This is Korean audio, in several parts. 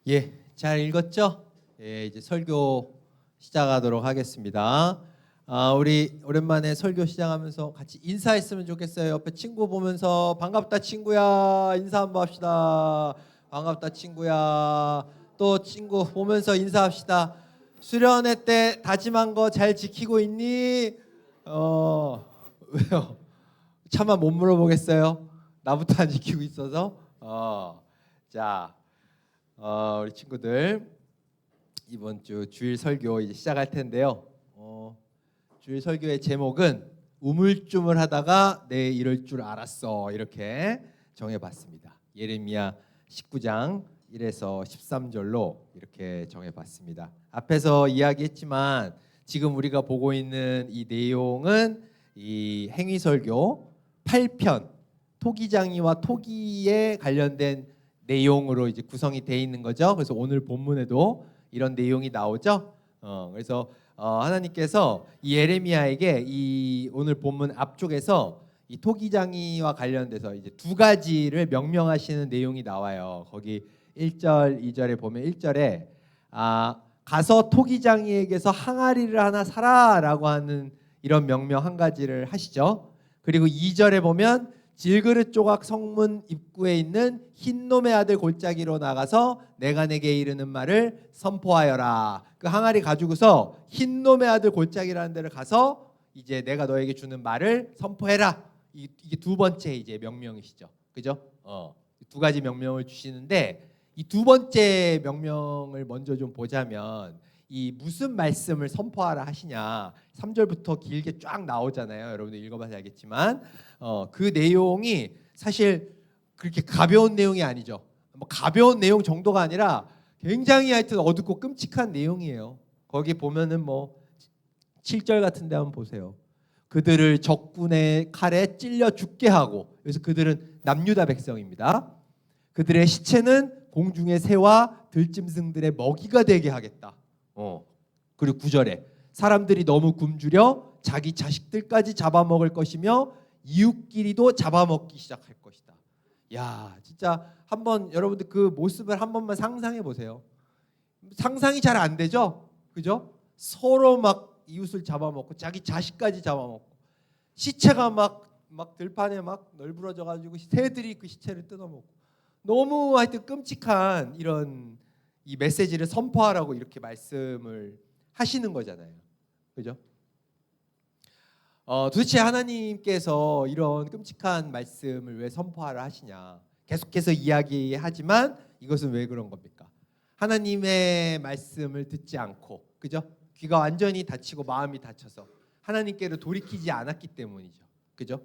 예, 잘 읽었죠? 예, 이제 설교 시작하도록 하겠습니다. 우리 오랜만에 설교 시작하면서 같이 인사했으면 좋겠어요. 옆에 친구 보면서 반갑다 친구야 인사 한번 합시다. 반갑다 친구야. 또 친구 보면서 인사합시다. 수련회 때 다짐한 거 잘 지키고 있니? 왜요? 차마 못 물어보겠어요. 나부터 안 지키고 있어서. 자. 우리 친구들 이번 주 주일 설교 이제 시작할 텐데요. 주일 설교의 제목은 우물쭈물하다가 내 이럴 줄 알았어 이렇게 정해봤습니다. 예레미야 19장 1에서 13절로 이렇게 정해봤습니다. 앞에서 이야기했지만 지금 우리가 보고 있는 이 내용은 이 행위설교 8편 토기장이와 토기에 관련된 내용으로 이제 구성이 되어 있는 거죠. 그래서 오늘 본문에도 이런 내용이 나오죠. 그래서 하나님께서 이 예레미야에게 이 오늘 본문 앞쪽에서 이 토기장이와 관련돼서 이제 두 가지를 명령하시는 내용이 나와요. 거기 1절, 2절에 보면 1절에 가서 토기장이에게서 항아리를 하나 사라라고 하는 이런 명령 한 가지를 하시죠. 그리고 2절에 보면 질그릇 조각 성문 입구에 있는 흰놈의 아들 골짜기로 나가서 내가 내게 이르는 말을 선포하여라. 그 항아리 가지고서 흰놈의 아들 골짜기라는 데를 가서 이제 내가 너에게 주는 말을 선포해라. 이게 두 번째 이제 명령이시죠. 그죠? 두 가지 명령을 주시는데 이 두 번째 명령을 먼저 좀 보자면 이 무슨 말씀을 선포하라 하시냐 3절부터 길게 쫙 나오잖아요. 여러분들 읽어봐서 알겠지만 그 내용이 사실 그렇게 가벼운 내용이 아니죠. 뭐 가벼운 내용 정도가 아니라 굉장히 하여튼 어둡고 끔찍한 내용이에요. 거기 보면은 뭐 7절 같은 데 한번 보세요. 그들을 적군의 칼에 찔려 죽게 하고, 그래서 그들은 남유다 백성입니다. 그들의 시체는 공중의 새와 들짐승들의 먹이가 되게 하겠다. 그리고 9절에 사람들이 너무 굶주려 자기 자식들까지 잡아먹을 것이며 이웃끼리도 잡아먹기 시작할 것이다. 야, 진짜 한번 여러분들 그 모습을 한 번만 상상해 보세요. 상상이 잘 안 되죠? 그죠? 서로 막 이웃을 잡아먹고 자기 자식까지 잡아먹고 시체가 막 들판에 막 널브러져 가지고 새들이 그 시체를 뜯어먹고 너무 하여튼 끔찍한 이런 이 메시지를 선포하라고 이렇게 말씀을 하시는 거잖아요. 그죠? 도대체 하나님께서 이런 끔찍한 말씀을 왜 선포하라 하시냐? 계속해서 이야기하지만 이것은 왜 그런 겁니까? 하나님의 말씀을 듣지 않고, 그죠? 귀가 완전히 닫히고 마음이 닫혀서 하나님께로 돌이키지 않았기 때문이죠. 그죠?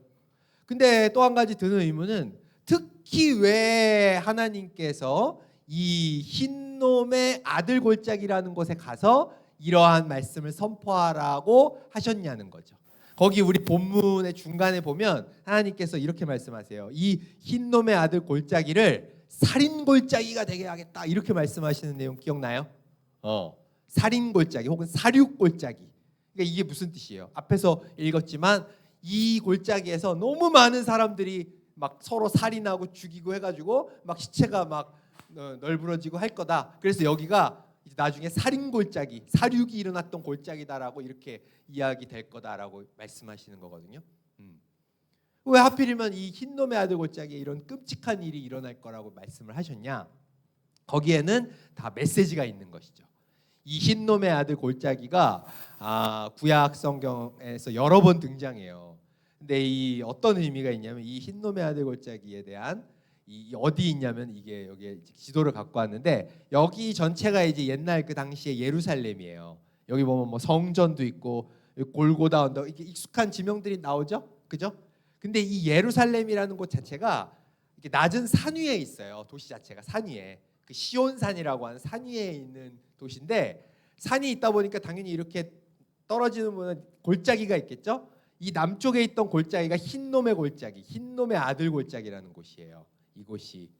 근데 또 한 가지 드는 의문은 특히 왜 하나님께서 이 흰놈의 아들 골짜기라는 곳에 가서 이러한 말씀을 선포하라고 하셨냐는 거죠. 거기 우리 본문의 중간에 보면 하나님께서 이렇게 말씀하세요. 이 흰놈의 아들 골짜기를 살인 골짜기가 되게 하겠다 이렇게 말씀하시는 내용 기억나요? 살인 골짜기 혹은 사륙 골짜기. 그러니까 이게 무슨 뜻이에요? 앞에서 읽었지만 이 골짜기에서 너무 많은 사람들이 막 서로 살인하고 죽이고 해가지고 막 시체가 막 널브러지고 할 거다. 그래서 여기가 나중에 살인 골짜기, 사륙이 일어났던 골짜기다라고 이렇게 이야기 될 거다라고 말씀하시는 거거든요. 왜 하필이면 이 흰놈의 아들 골짜기에 이런 끔찍한 일이 일어날 거라고 말씀을 하셨냐? 거기에는 다 메시지가 있는 것이죠. 이 흰놈의 아들 골짜기가 구약 성경에서 여러 번 등장해요. 근데 이 어떤 의미가 있냐면 이 흰놈의 아들 골짜기에 대한 이 어디 있냐면 이게 여기에 지도를 갖고 왔는데 여기 전체가 이제 옛날 그 당시에 예루살렘이에요. 여기 보면 뭐 성전도 있고 골고다 언덕 이렇게 익숙한 지명들이 나오죠, 그죠? 근데 이 예루살렘이라는 곳 자체가 이렇게 낮은 산 위에 있어요. 도시 자체가 산 위에 그 시온산이라고 하는 산 위에 있는 도시인데 산이 있다 보니까 당연히 이렇게 떨어지는 분은 골짜기가 있겠죠. 이 남쪽에 있던 골짜기가 흰놈의 골짜기, 흰놈의 아들 골짜기라는 곳이에요. 이곳이.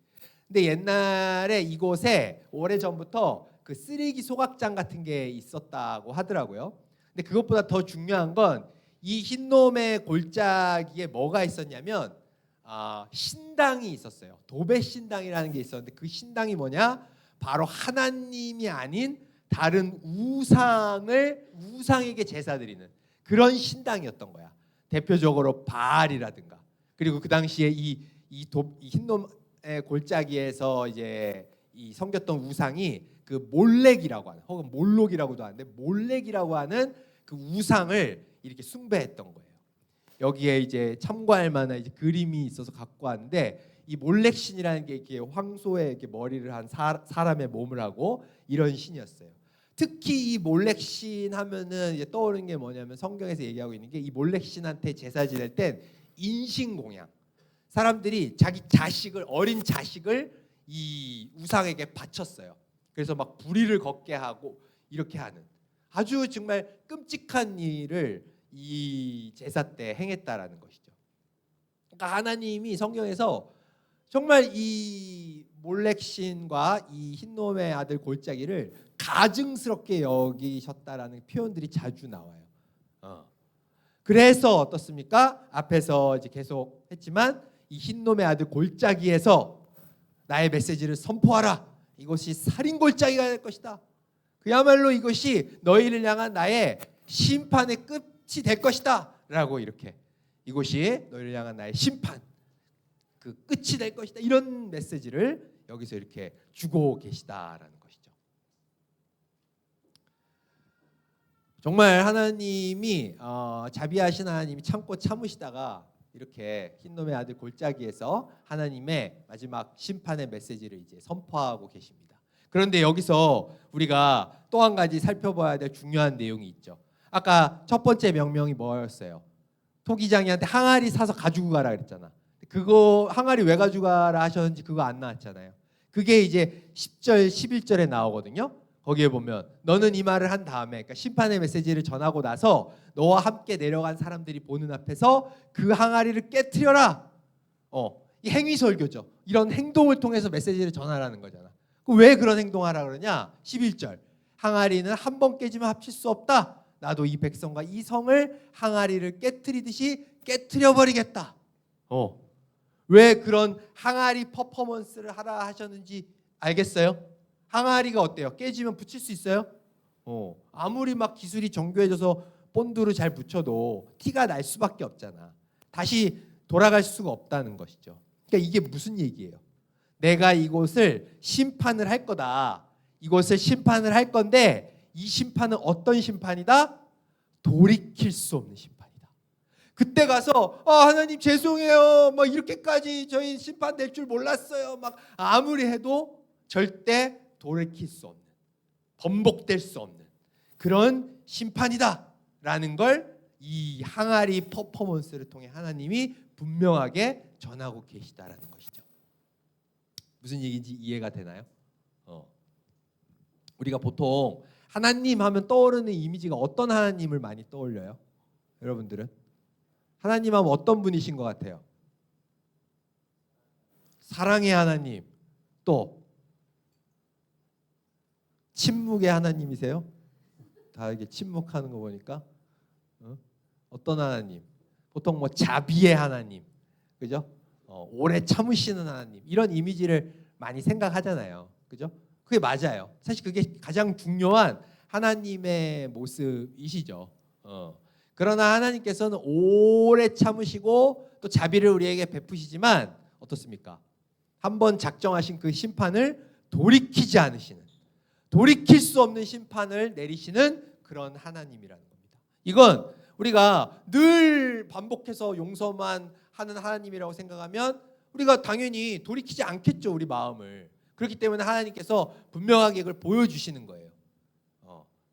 근데 옛날에 이곳에 오래전부터 그 쓰레기 소각장 같은 게 있었다고 하더라고요. 근데 그것보다 더 중요한 건 이 흰놈의 골짜기에 뭐가 있었냐면 신당이 있었어요. 도배 신당이라는 게 있었는데 그 신당이 뭐냐? 바로 하나님이 아닌 다른 우상에게 제사 드리는 그런 신당이었던 거야. 대표적으로 바알이라든가, 그리고 그 당시에 이 흰놈의 골짜기에서 이제 이 섬겼던 우상이 그 몰렉이라고 하는, 혹은 몰록이라고도 하는데, 몰렉이라고 하는 그 우상을 이렇게 숭배했던 거예요. 여기에 이제 참고할 만한 이제 그림이 있어서 갖고 왔는데, 이 몰렉 신이라는 게 이렇게 황소의 이렇게 머리를 한 사람의 몸을 하고 이런 신이었어요. 특히 이 몰렉 신 하면은 이제 떠오르는 게 뭐냐면, 성경에서 얘기하고 있는 게, 이 몰렉 신한테 제사 지낼 땐 인신공양, 사람들이 자기 자식을, 어린 자식을 이 우상에게 바쳤어요. 그래서 막 불의를 걷게 하고 이렇게 하는 아주 정말 끔찍한 일을 이 제사 때 행했다라는 것이죠. 그러니까 하나님이 성경에서 정말 이 몰렉신과 이 흰놈의 아들 골짜기를 가증스럽게 여기셨다라는 표현들이 자주 나와요. 그래서 어떻습니까? 앞에서 이제 계속 했지만, 이 흰놈의 아들 골짜기에서 나의 메시지를 선포하라. 이것이 살인 골짜기가 될 것이다. 그야말로 이것이 너희를 향한 나의 심판의 끝이 될 것이다 라고, 이렇게 이것이 너희를 향한 나의 심판, 그 끝이 될 것이다, 이런 메시지를 여기서 이렇게 주고 계시다라는 것이죠. 정말 하나님이 자비하신 하나님이 참고 참으시다가 이렇게 흰놈의 아들 골짜기에서 하나님의 마지막 심판의 메시지를 이제 선포하고 계십니다. 그런데 여기서 우리가 또 한 가지 살펴봐야 될 중요한 내용이 있죠. 아까 첫 번째 명령이 뭐였어요? 토기장이한테 항아리 사서 가지고 가라 그랬잖아. 그거 항아리 왜 가지고 가라 하셨는지 그거 안 나왔잖아요. 그게 이제 10절 11절에 나오거든요. 거기에 보면, 너는 이 말을 한 다음에, 그러니까 심판의 메시지를 전하고 나서 너와 함께 내려간 사람들이 보는 앞에서 그 항아리를 깨트려라. 이 행위설교죠. 이런 행동을 통해서 메시지를 전하라는 거잖아. 왜 그런 행동하라 그러냐? 11절, 항아리는 한 번 깨지면 합칠 수 없다. 나도 이 백성과 이 성을 항아리를 깨트리듯이 깨트려 버리겠다. 왜 그런 항아리 퍼포먼스를 하라 하셨는지 알겠어요? 항아리가 어때요? 깨지면 붙일 수 있어요? 아무리 막 기술이 정교해져서 본드로 잘 붙여도 티가 날 수밖에 없잖아. 다시 돌아갈 수가 없다는 것이죠. 그러니까 이게 무슨 얘기예요? 내가 이곳을 심판을 할 거다. 이곳을 심판을 할 건데, 이 심판은 어떤 심판이다? 돌이킬 수 없는 심판이다. 그때 가서 하나님 죄송해요, 막 이렇게까지 저희 심판 될 줄 몰랐어요, 막 아무리 해도 절대 돌이킬 수 없는, 번복될 수 없는 그런 심판이다라는 걸 이 항아리 퍼포먼스를 통해 하나님이 분명하게 전하고 계시다라는 것이죠. 무슨 얘기인지 이해가 되나요? 우리가 보통 하나님 하면 떠오르는 이미지가 어떤 하나님을 많이 떠올려요? 여러분들은 하나님 하면 어떤 분이신 것 같아요? 사랑의 하나님, 또 침묵의 하나님이세요? 다 이렇게 침묵하는 거 보니까 어떤 하나님? 보통 뭐 자비의 하나님, 그죠? 오래 참으시는 하나님, 이런 이미지를 많이 생각하잖아요, 그죠? 그게 맞아요. 사실 그게 가장 중요한 하나님의 모습이시죠. 그러나 하나님께서는 오래 참으시고 또 자비를 우리에게 베푸시지만 어떻습니까? 한번 작정하신 그 심판을 돌이키지 않으시는, 돌이킬 수 없는 심판을 내리시는 그런 하나님이라는 겁니다. 이건 우리가 늘 반복해서 용서만 하는 하나님이라고 생각하면 우리가 당연히 돌이키지 않겠죠, 우리 마음을. 그렇기 때문에 하나님께서 분명하게 이걸 보여주시는 거예요.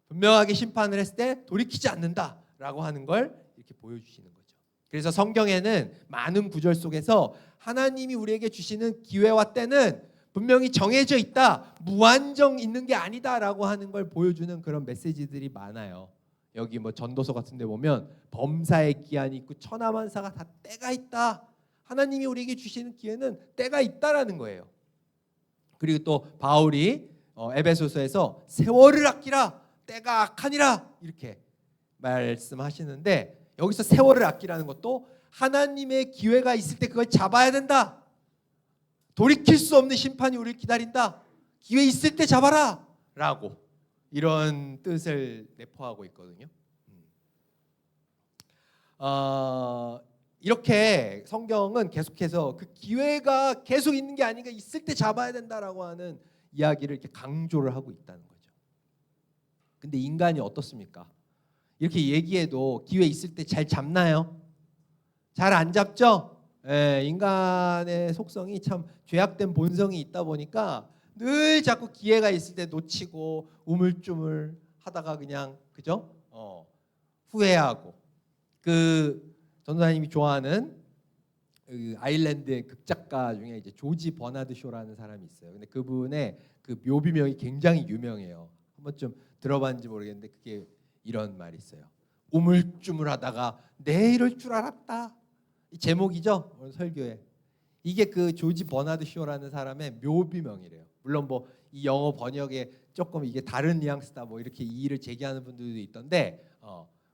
분명하게 심판을 했을 때 돌이키지 않는다라고 하는 걸 이렇게 보여주시는 거죠. 그래서 성경에는 많은 구절 속에서 하나님이 우리에게 주시는 기회와 때는 분명히 정해져 있다, 무한정 있는 게 아니다라고 하는 걸 보여주는 그런 메시지들이 많아요. 여기 뭐 전도서 같은 데 보면 범사의 기한이 있고 천하만사가 다 때가 있다. 하나님이 우리에게 주시는 기회는 때가 있다라는 거예요. 그리고 또 바울이 에베소서에서 세월을 아끼라, 때가 악하니라, 이렇게 말씀하시는데, 여기서 세월을 아끼라는 것도 하나님의 기회가 있을 때 그걸 잡아야 된다. 돌이킬 수 없는 심판이 우리를 기다린다. 기회 있을 때 잡아라 라고 이런 뜻을 내포하고 있거든요. 이렇게 성경은 계속해서 그 기회가 계속 있는 게 아니라 있을 때 잡아야 된다라고 하는 이야기를 이렇게 강조를 하고 있다는 거죠. 근데 인간이 어떻습니까? 이렇게 얘기해도 기회 있을 때 잘 잡나요? 잘 안 잡죠? 예, 인간의 속성이 참 죄악된 본성이 있다 보니까 늘 자꾸 기회가 있을 때 놓치고 우물쭈물 하다가 그냥 그죠? 후회하고 그 전도사님이 좋아하는 그 아일랜드의 극작가 중에 이제 조지 버나드 쇼라는 사람이 있어요. 근데 그분의 그 묘비명이 굉장히 유명해요. 한번 좀 들어봤는지 모르겠는데 그게 이런 말이 있어요. 우물쭈물하다가 내 이럴 줄 알았다. 이 제목이죠 오늘 설교에. 이게 그 조지 버나드 쇼라는 사람의 묘비명이래요. 물론 뭐 이 영어 번역에 조금 이게 다른 뉘앙스다 뭐 이렇게 이의를 제기하는 분들도 있던데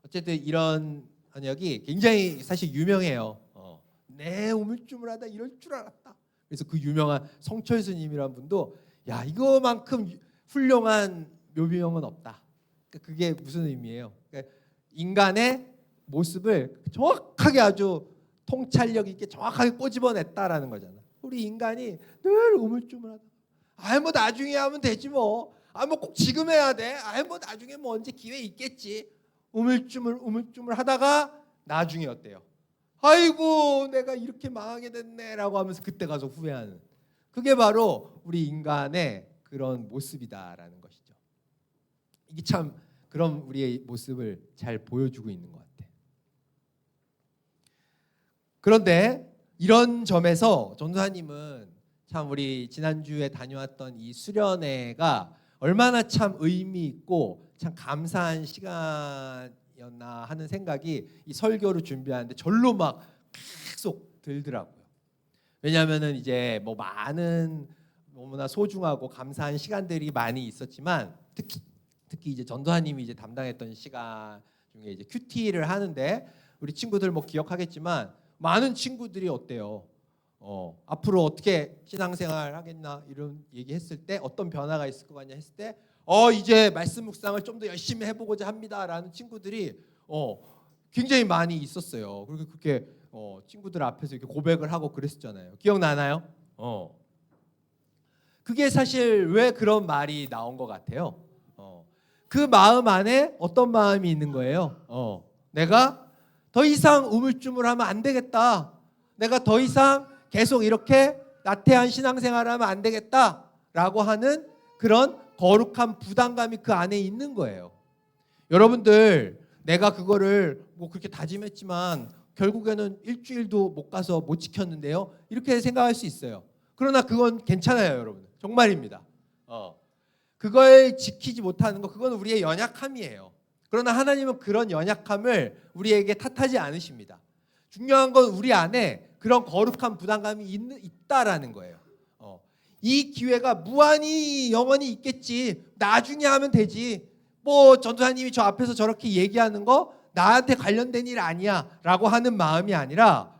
어쨌든 이런 번역이 굉장히 사실 유명해요. 내 우물쭈물하다 이럴 줄 알았다. 그래서 그 유명한 성철스님이라는 분도 야 이거만큼 훌륭한 묘비명은 없다. 그러니까 그게 무슨 의미예요? 그러니까 인간의 모습을 정확하게 아주 통찰력 있게 정확하게 꼬집어냈다라는 거잖아. 우리 인간이 늘 우물쭈물하다. 뭐 나중에 하면 되지 뭐. 뭐 꼭 지금 해야 돼. 뭐 나중에 뭐 언제 기회 있겠지. 우물쭈물 하다가 나중에 어때요? 아이고 내가 이렇게 망하게 됐네라고 하면서 그때 가서 후회하는. 그게 바로 우리 인간의 그런 모습이다라는 것이죠. 이게 참 그런 우리의 모습을 잘 보여주고 있는 것 같아요. 그런데 이런 점에서 전도사님은 참 우리 지난주에 다녀왔던 이 수련회가 얼마나 참 의미 있고 참 감사한 시간이었나 하는 생각이 이 설교를 준비하는데 절로 막 계속 들더라고요. 왜냐하면은 이제 뭐 많은 너무나 소중하고 감사한 시간들이 많이 있었지만 특히 이제 전도사님이 이제 담당했던 시간 중에 이제 큐티를 하는데 우리 친구들 뭐 기억하겠지만 많은 친구들이 어때요? 앞으로 어떻게 신앙생활 하겠나 이런 얘기했을 때 어떤 변화가 있을 것 같냐 했을 때 이제 말씀 묵상을 좀 더 열심히 해보고자 합니다라는 친구들이 굉장히 많이 있었어요. 그리고 그렇게 친구들 앞에서 이렇게 고백을 하고 그랬었잖아요. 기억나나요? 그게 사실 왜 그런 말이 나온 것 같아요? 그 마음 안에 어떤 마음이 있는 거예요? 내가 더 이상 우물쭈물하면 안 되겠다. 내가 더 이상 계속 이렇게 나태한 신앙생활을 하면 안 되겠다라고 하는 그런 거룩한 부담감이 그 안에 있는 거예요. 여러분들 내가 그거를 뭐 그렇게 다짐했지만 결국에는 일주일도 못 가서 못 지켰는데요. 이렇게 생각할 수 있어요. 그러나 그건 괜찮아요, 여러분. 정말입니다. 그걸 지키지 못하는 거 그건 우리의 연약함이에요. 그러나 하나님은 그런 연약함을 우리에게 탓하지 않으십니다. 중요한 건 우리 안에 그런 거룩한 부담감이 있다라는 거예요. 이 기회가 무한히 영원히 있겠지. 나중에 하면 되지. 뭐 전도사님이 저 앞에서 저렇게 얘기하는 거 나한테 관련된 일 아니야 라고 하는 마음이 아니라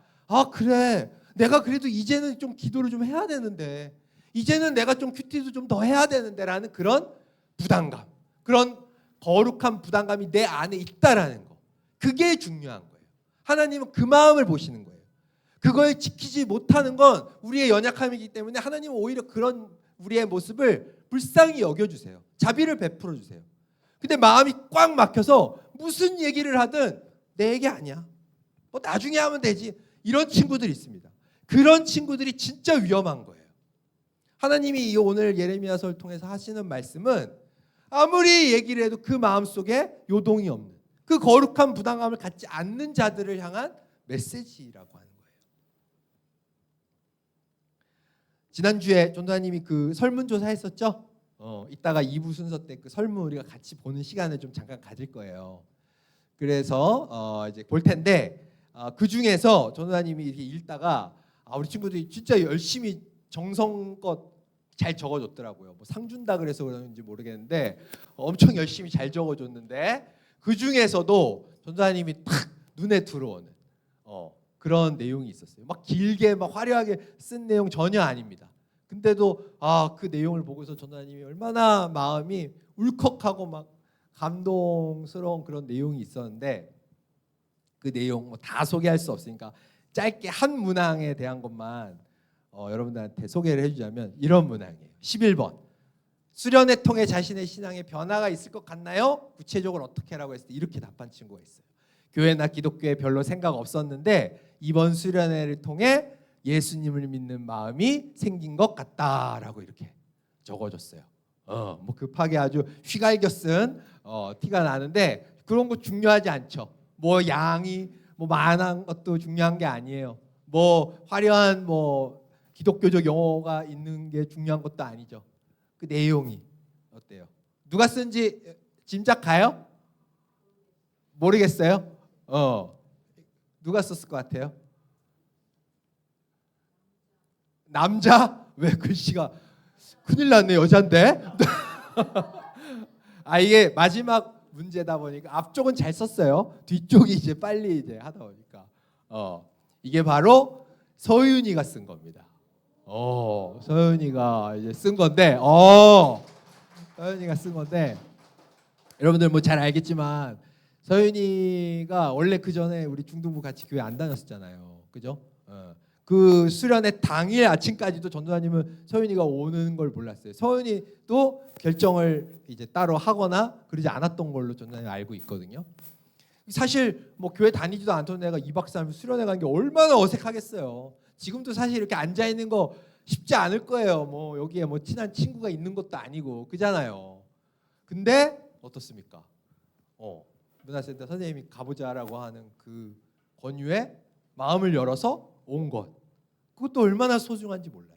그래 내가 그래도 이제는 좀 기도를 좀 해야 되는데 이제는 내가 좀 큐티도 좀 더 해야 되는데 라는 그런 부담감, 그런 거룩한 부담감이 내 안에 있다라는 거, 그게 중요한 거예요. 하나님은 그 마음을 보시는 거예요. 그걸 지키지 못하는 건 우리의 연약함이기 때문에 하나님은 오히려 그런 우리의 모습을 불쌍히 여겨주세요. 자비를 베풀어 주세요. 근데 마음이 꽉 막혀서 무슨 얘기를 하든 내 얘기 아니야. 뭐 나중에 하면 되지. 이런 친구들이 있습니다. 그런 친구들이 진짜 위험한 거예요. 하나님이 이 오늘 예레미야서를 통해서 하시는 말씀은 아무리 얘기를 해도 그 마음속에 요동이 없는 그 거룩한 부담감을 갖지 않는 자들을 향한 메시지라고 하는 거예요. 지난주에 전도사님이 그 설문조사 했었죠? 이따가 2부 순서 때 그 설문 우리가 같이 보는 시간을 좀 잠깐 가질 거예요. 그래서 이제 볼 텐데 그 중에서 전도사님이 이렇게 읽다가 우리 친구들이 진짜 열심히 정성껏 잘 적어줬더라고요. 뭐 상 준다 그래서 그런지 모르겠는데 엄청 열심히 잘 적어줬는데 그 중에서도 전도사님이 탁 눈에 들어오는 그런 내용이 있었어요. 막 길게 막 화려하게 쓴 내용 전혀 아닙니다. 근데도 그 내용을 보고서 전도사님이 얼마나 마음이 울컥하고 막 감동스러운 그런 내용이 있었는데, 그 내용 뭐 다 소개할 수 없으니까 짧게 한 문항에 대한 것만 여러분들한테 소개를 해주자면 이런 문항이에요. 11번. 수련회 통해 자신의 신앙에 변화가 있을 것 같나요? 구체적으로 어떻게 하라고 했을 때 이렇게 답한 친구가 있어요. 교회나 기독교에 별로 생각 없었는데 이번 수련회를 통해 예수님을 믿는 마음이 생긴 것 같다라고 이렇게 적어줬어요. 뭐 급하게 아주 휘갈겨 쓴 티가 나는데 그런 거 중요하지 않죠. 뭐 양이 뭐 많은 것도 중요한 게 아니에요. 뭐 화려한 뭐 기독교적 용어가 있는 게 중요한 것도 아니죠. 그 내용이 어때요? 누가 쓴지 짐작가요? 모르겠어요. 누가 썼을 것 같아요? 남자? 왜 글씨가 큰일 났네, 여잔데. 이게 마지막 문제다 보니까 앞쪽은 잘 썼어요. 뒤쪽이 이제 빨리 이제 하다 보니까 이게 바로 서윤이가 쓴 겁니다. 서윤이가 이제 쓴 건데, 서윤이가 쓴 건데, 여러분들 뭐 잘 알겠지만 서윤이가 원래 그 전에 우리 중등부 같이 교회 안 다녔었잖아요, 그죠? 그 수련회 당일 아침까지도 전도사님은 서윤이가 오는 걸 몰랐어요. 서윤이도 결정을 이제 따로 하거나 그러지 않았던 걸로 전도사님 알고 있거든요. 사실 뭐 교회 다니지도 않던 애가 2박 3일 수련회 가는 게 얼마나 어색하겠어요. 지금도 사실 이렇게 앉아 있는 거 쉽지 않을 거예요. 뭐 여기에 뭐 친한 친구가 있는 것도 아니고 그잖아요. 근데 어떻습니까? 문화센터 선생님이 가보자라고 하는 그 권유에 마음을 열어서 온 것, 그것도 얼마나 소중한지 몰라요.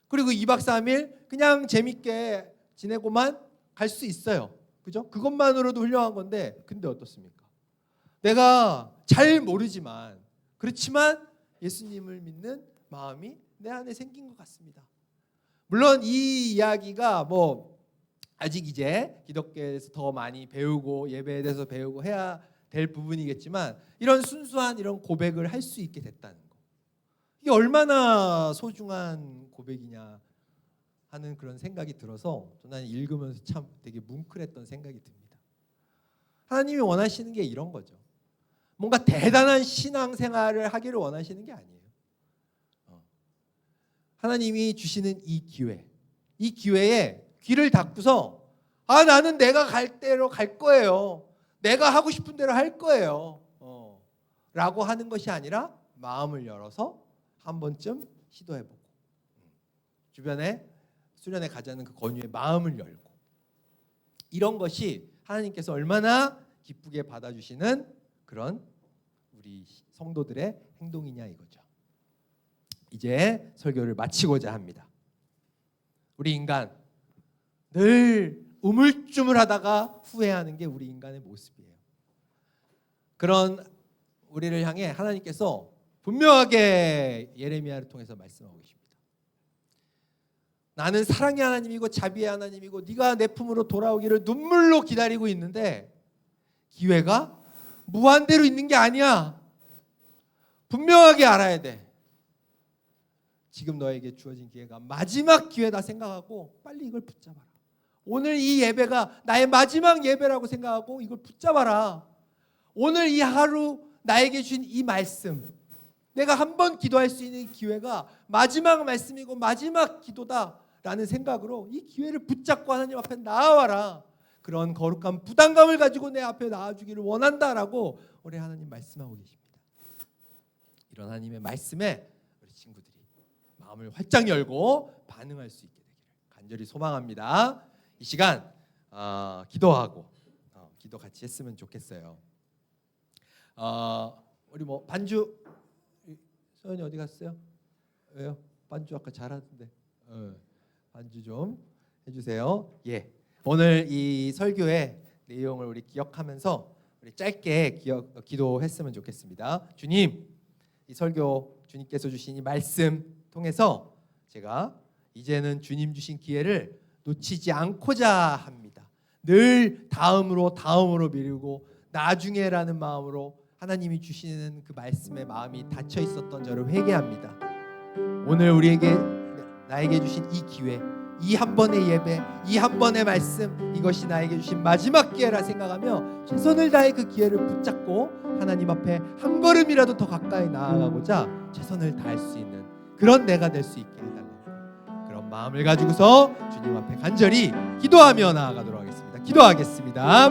그리고 2박 3일 그냥 재밌게 지내고만 갈 수 있어요. 그죠? 그것만으로도 훌륭한 건데, 근데 어떻습니까? 내가 잘 모르지만 그렇지만 예수님을 믿는 마음이 내 안에 생긴 것 같습니다. 물론 이 이야기가 뭐 아직 이제 기독교에서 더 많이 배우고 예배에 대해서 배우고 해야 될 부분이겠지만, 이런 순수한 이런 고백을 할 수 있게 됐다는 거, 이게 얼마나 소중한 고백이냐 하는 그런 생각이 들어서 저는 읽으면서 참 되게 뭉클했던 생각이 듭니다. 하나님이 원하시는 게 이런 거죠. 뭔가 대단한 신앙생활을 하기를 원하시는 게 아니에요. 하나님이 주시는 이 기회에 귀를 닫고서 나는 내가 갈 대로 갈 거예요, 내가 하고 싶은 대로 할 거예요 라고 하는 것이 아니라 마음을 열어서 한 번쯤 시도해보고, 주변에 수련회 가자는 그 권유에 마음을 열고, 이런 것이 하나님께서 얼마나 기쁘게 받아주시는 그런 우리 성도들의 행동이냐 이거죠. 이제 설교를 마치고자 합니다. 우리 인간 늘 우물쭈물하다가 후회하는 게 우리 인간의 모습이에요. 그런 우리를 향해 하나님께서 분명하게 예레미야를 통해서 말씀하고 계십니다. 나는 사랑의 하나님이고 자비의 하나님이고 네가 내 품으로 돌아오기를 눈물로 기다리고 있는데 기회가 무한대로 있는 게 아니야. 분명하게 알아야 돼. 지금 너에게 주어진 기회가 마지막 기회다 생각하고 빨리 이걸 붙잡아라. 오늘 이 예배가 나의 마지막 예배라고 생각하고 이걸 붙잡아라. 오늘 이 하루 나에게 주신 이 말씀, 내가 한 번 기도할 수 있는 기회가 마지막 말씀이고 마지막 기도다라는 생각으로 이 기회를 붙잡고 하나님 앞에 나아와라. 그런 거룩한 부담감을 가지고 내 앞에 나와주기를 원한다라고 우리 하나님 말씀하고 계십니다. 이런 하나님의 말씀에 우리 친구들이 마음을 활짝 열고 반응할 수 있게 되기를 간절히 소망합니다. 이 시간 기도하고 기도 같이 했으면 좋겠어요. 우리 뭐 반주 서연이 어디 갔어요? 왜요? 반주 아까 잘하던데. 반주 좀 해주세요. 예. 오늘 이 설교의 내용을 우리 기억하면서 우리 짧게 기도했으면 좋겠습니다. 주님, 이 설교 주님께서 주신 이 말씀 통해서 제가 이제는 주님 주신 기회를 놓치지 않고자 합니다. 늘 다음으로 미루고 나중에라는 마음으로 하나님이 주시는 그 말씀에 마음이 닫혀 있었던 저를 회개합니다. 오늘 우리에게 나에게 주신 이 기회, 이 한 번의 예배, 이 한 번의 말씀, 이것이 나에게 주신 마지막 기회라 생각하며 최선을 다해 그 기회를 붙잡고 하나님 앞에 한 걸음이라도 더 가까이 나아가고자 최선을 다할 수 있는 그런 내가 될 수 있게 해달라고, 그런 마음을 가지고서 주님 앞에 간절히 기도하며 나아가도록 하겠습니다. 기도하겠습니다.